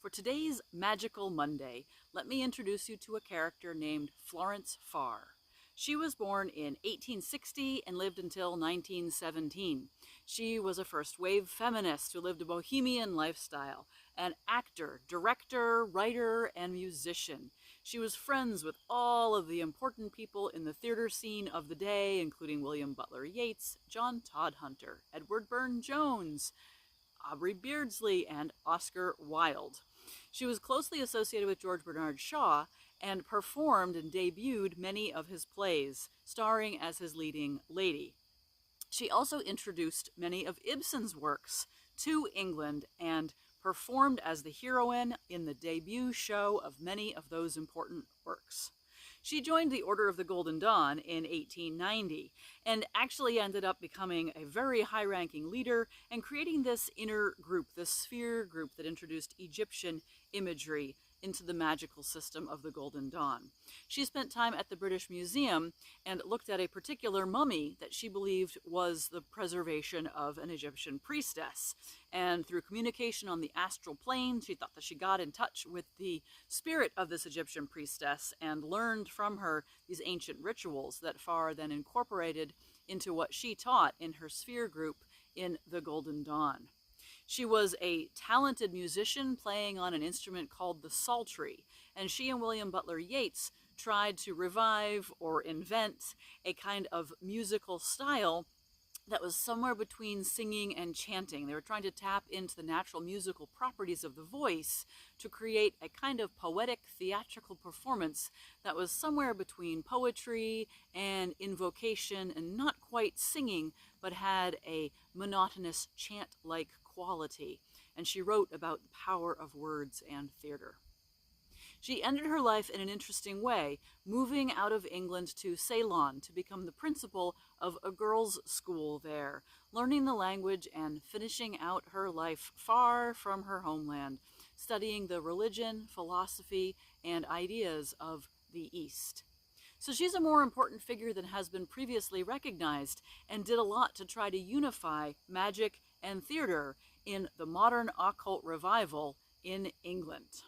For today's Magical Monday, let me introduce you to a character named Florence Farr. She was born in 1860 and lived until 1917. She was a first-wave feminist who lived a bohemian lifestyle, an actor, director, writer, and musician. She was friends with all of the important people in the theater scene of the day, including William Butler Yeats, John Todhunter, Edward Burne-Jones, Aubrey Beardsley, and Oscar Wilde. She was closely associated with George Bernard Shaw and performed and debuted many of his plays, starring as his leading lady. She also introduced many of Ibsen's works to England and performed as the heroine in the debut show of many of those important works. She joined the Order of the Golden Dawn in 1890 and actually ended up becoming a very high-ranking leader and creating this inner group, this sphere group that introduced Egyptian imagery into the magical system of the Golden Dawn. She spent time at the British Museum and looked at a particular mummy that she believed was the preservation of an Egyptian priestess. And through communication on the astral plane, she thought that she got in touch with the spirit of this Egyptian priestess and learned from her these ancient rituals that Farr then incorporated into what she taught in her sphere group in the Golden Dawn. She was a talented musician playing on an instrument called the psaltery, and she and William Butler Yeats tried to revive or invent a kind of musical style that was somewhere between singing and chanting. They were trying to tap into the natural musical properties of the voice to create a kind of poetic theatrical performance that was somewhere between poetry and invocation and not quite singing, but had a monotonous chant-like quality. And she wrote about the power of words and theater. She ended her life in an interesting way, moving out of England to Ceylon to become the principal of a girls' school there, learning the language and finishing out her life far from her homeland, studying the religion, philosophy, and ideas of the East. So she's a more important figure than has been previously recognized and did a lot to try to unify magic and theater in the modern occult revival in England.